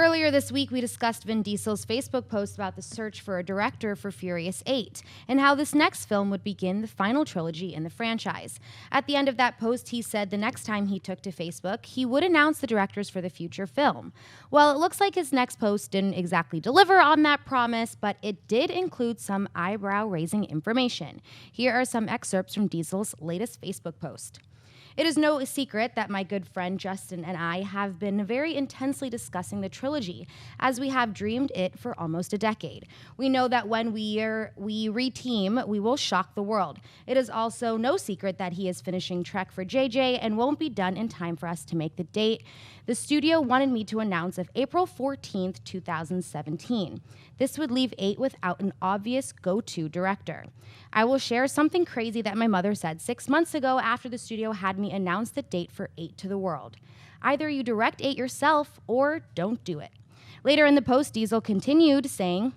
Earlier this week, we discussed Vin Diesel's Facebook post about the search for a director for Furious 8 and how this next film would begin the final trilogy in the franchise. At the end of that post, he said the next time he took to Facebook, he would announce the directors for the future film. Well, it looks like his next post didn't exactly deliver on that promise, but it did include some eyebrow-raising information. Here are some excerpts from Diesel's latest Facebook post. It is no secret that my good friend Justin and I have been very intensely discussing the trilogy, as we have dreamed it for almost a decade. We know that when we reteam, we will shock the world. It is also no secret that he is finishing Trek for JJ and won't be done in time for us to make the date the studio wanted me to announce of April 14th, 2017. This would leave 8 without an obvious go-to director. I will share something crazy that my mother said 6 months ago after the studio had me announce the date for 8 to the world. Either you direct 8 yourself or don't do it. Later in the post, Diesel continued saying,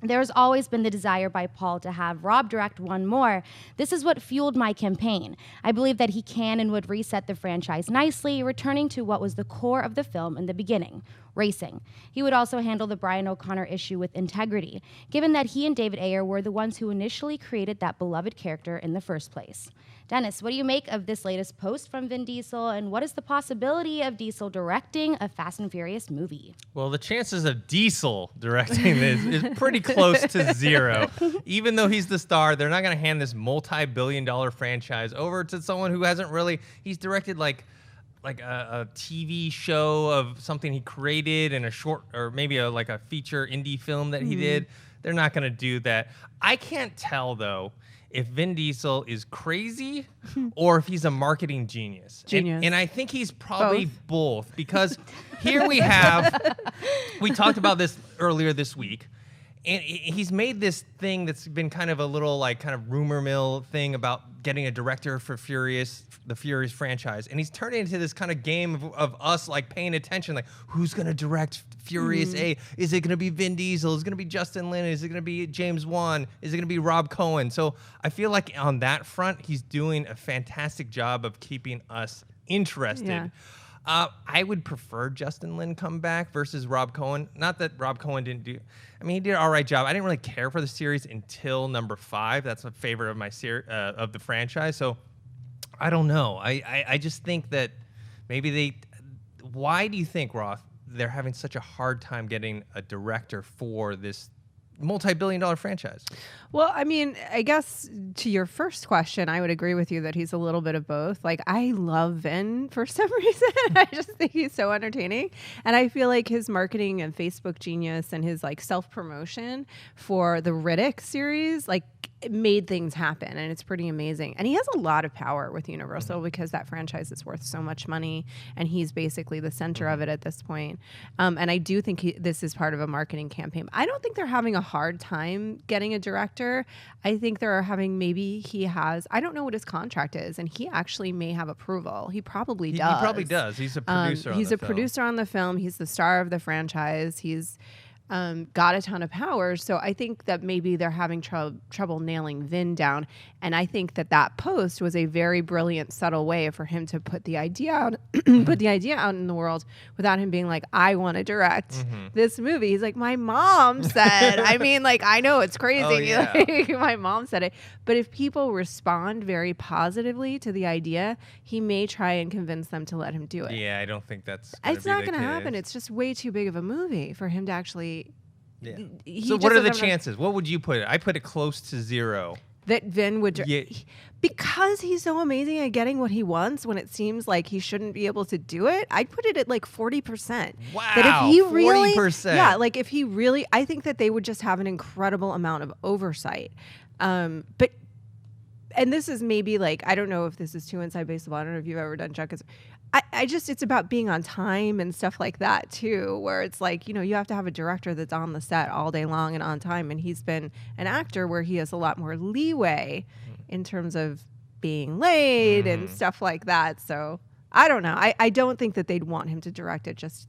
"There's always been the desire by Paul to have Rob direct one more. This is what fueled my campaign. I believe that he can and would reset the franchise nicely, returning to what was the core of the film in the beginning, racing. He would also handle the Brian O'Connor issue with integrity, given that he and David Ayer were the ones who initially created that beloved character in the first place." Dennis, what do you make of this latest post from Vin Diesel, and what is the possibility of Diesel directing a Fast and Furious movie? Well, the chances of Diesel directing this is pretty close to zero. Even though he's the star, they're not going to hand this multi-billion-dollar franchise over to someone who hasn't really. He's directed like a TV show of something he created in a short, or maybe like a feature indie film that he did. They're not going to do that. I can't tell though if Vin Diesel is crazy or if he's a marketing genius. And I think he's probably both because here we talked about this earlier this week, and he's made this thing that's been kind of a little like kind of rumor mill thing about getting a director for the Furious franchise. And he's turned it into this kind of game of us like paying attention, like who's going to direct Furious 8? Is it going to be Vin Diesel? Is it going to be Justin Lin? Is it going to be James Wan? Is it going to be Rob Cohen? So I feel like on that front, he's doing a fantastic job of keeping us interested. Yeah. I would prefer Justin Lin come back versus Rob Cohen. Not that Rob Cohen didn't do. I mean, he did an all right job. I didn't really care for the series until number 5. That's my favorite of my of the franchise. So I don't know. I just think that maybe why do you think, Roth, they're having such a hard time getting a director for this multi-billion-dollar franchise? Well, I mean, I guess to your first question, I would agree with you that he's a little bit of both. Like, I love Vin for some reason. I just think he's so entertaining. And I feel like his marketing and Facebook genius and his like self-promotion for the Riddick series, like, it made things happen, and it's pretty amazing. And he has a lot of power with Universal because that franchise is worth so much money, and he's basically the center of it at this point. And I do think this is part of a marketing campaign. I don't think they're having a hard time getting a director. I think they're having I don't know what his contract is, and he actually may have approval. He probably does. He probably does. He's a producer on the film. He's a producer on the film. He's the star of the franchise. He's got a ton of power. So I think that maybe they're having trouble nailing Vin down. And I think that post was a very brilliant, subtle way for him to put the idea out, in the world without him being like, I want to direct this movie. He's like, my mom said. I mean, like, I know it's crazy. Oh, yeah. Like, my mom said it. But if people respond very positively to the idea, he may try and convince them to let him do it. Yeah, I don't think that's It's not going to happen. It's just way too big of a movie for him to actually. Yeah. So what are the chances? What would you put it? I put it close to 0. That Vin would... Because he's so amazing at getting what he wants when it seems like he shouldn't be able to do it, I'd put it at like 40%. Wow, that if he 40%. Yeah, like if he really... I think that they would just have an incredible amount of oversight. But... And this is maybe like... I don't know if this is too inside baseball. I don't know if you've ever done Chuck. It's about being on time and stuff like that too, where it's like, you know, you have to have a director that's on the set all day long and on time. And he's been an actor where he has a lot more leeway in terms of being late and stuff like that. So I don't know. I don't think that they'd want him to direct it just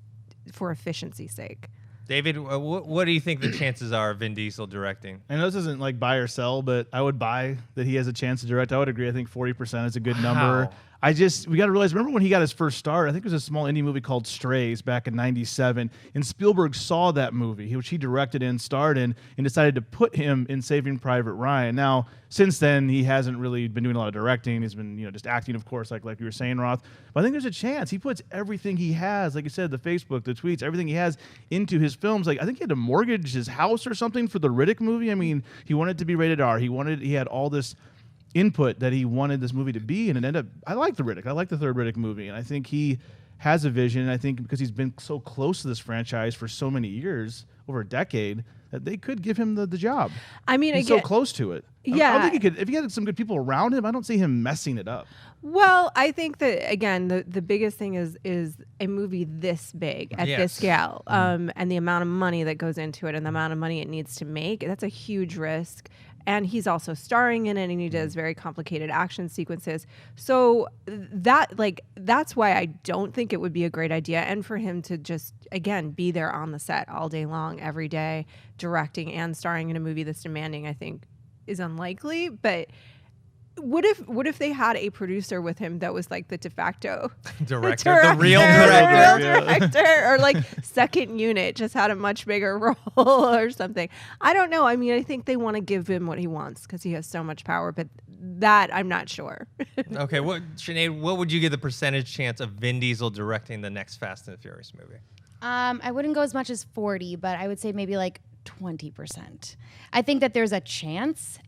for efficiency's sake. David, what do you think the chances are of Vin Diesel directing? I know this isn't like buy or sell, but I would buy that he has a chance to direct. I would agree. I think 40% is a good number. we got to realize, remember when he got his first start? I think it was a small indie movie called Strays back in '97. And Spielberg saw that movie, which he directed and starred in, and decided to put him in Saving Private Ryan. Now, since then, he hasn't really been doing a lot of directing. He's been, just acting, of course, like you were saying, Roth. But I think there's a chance. He puts everything he has, like you said, the Facebook, the tweets, everything he has into his films. Like, I think he had to mortgage his house or something for the Riddick movie. I mean, he wanted it to be rated R. He had all this input that he wanted this movie to be, and it ended up, I like the Riddick. I like the third Riddick movie, and I think he has a vision. And I think because he's been so close to this franchise for so many years, over a decade, that they could give him the job. I mean, he's so close to it. Yeah. I don't think he could, if he had some good people around him, I don't see him messing it up. Well, I think that, again, the biggest thing is a movie this big at this scale, and the amount of money that goes into it and the amount of money it needs to make. That's a huge risk. And he's also starring in it, and he does very complicated action sequences. So that's why I don't think it would be a great idea. And for him to just, again, be there on the set all day long, every day, directing and starring in a movie this demanding, I think is unlikely. But what if they had a producer with him that was like the de facto director, the real director, or like second unit, just had a much bigger role or something? I don't know. I mean, I think they want to give him what he wants because he has so much power, but that I'm not sure. Okay, Sinead, what would you give the percentage chance of Vin Diesel directing the next Fast and the Furious movie? I wouldn't go as much as 40, but I would say maybe like 20%. I think that there's a chance.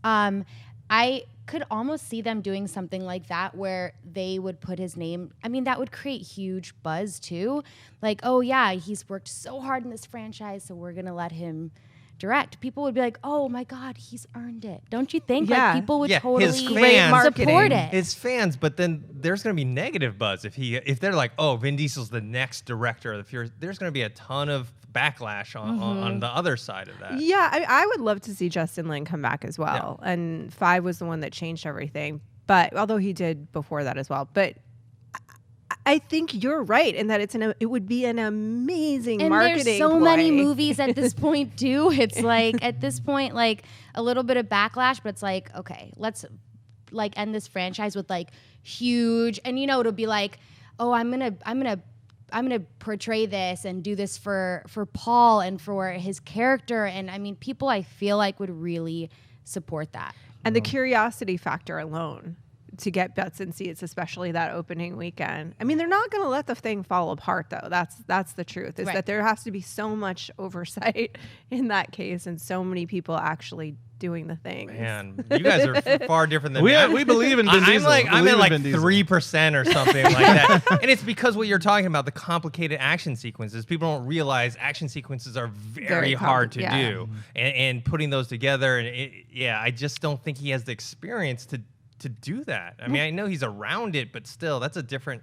I could almost see them doing something like that where they would put his name. I mean, that would create huge buzz too. Like, oh yeah, he's worked so hard in this franchise, so we're going to let him direct. People would be like, oh my God, he's earned it. Don't you think? Yeah. Like, people would totally his fans, support it. His fans, but then there's going to be negative buzz if they're like, oh, Vin Diesel's the next director of the Furious. There's going to be a ton of backlash on the other side of that. Yeah, I would love to see Justin Lin come back as well. Yeah. And 5 was the one that changed everything. But although he did before that as well. But I think you're right in that it would be an amazing marketing And there's so ploy. many movies at this point too. It's like at this point, like a little bit of backlash, but it's like, okay, let's like end this franchise with like huge, and it'll be like, oh, I'm gonna portray this and do this for Paul and for his character. And I mean, people I feel like would really support that. And the curiosity factor alone to get butts and seats, especially that opening weekend. I mean, they're not going to let the thing fall apart, though. That's the truth, is that there has to be so much oversight in that case and so many people actually doing the things. Man, you guys are far different than me. We believe in Vin Diesel. I'm at like 3% or something like that. And it's because what you're talking about, the complicated action sequences. People don't realize action sequences are very hard to do. And putting those together, and I just don't think he has the experience to do that. I mean, I know he's around it, but still, that's a different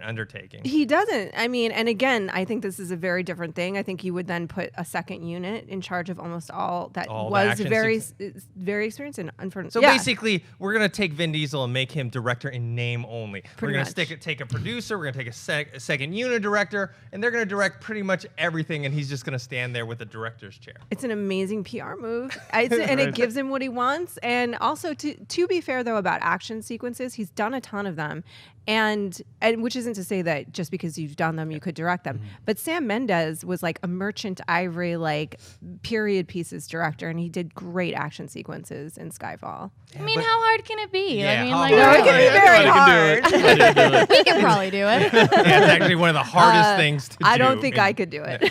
undertaking. He doesn't. I mean, and again, I think this is a very different thing. I think you would then put a second unit in charge of almost all that was very experienced and unfortunate. So basically, we're going to take Vin Diesel and make him director in name only. We're going to take a producer, we're going to take a second unit director, and they're going to direct pretty much everything, and he's just going to stand there with the director's chair. It's an amazing PR move, and it gives him what he wants. And also, to be fair, though, about action sequences, he's done a ton of them. And which isn't to say that just because you've done them, you could direct them. But Sam Mendes was like a Merchant Ivory, like period pieces director, and he did great action sequences in Skyfall. I mean, how hard can it be? Yeah, I mean, it can be very hard. We can probably do it. Yeah, it's actually one of the hardest things to do. I don't think I could do it.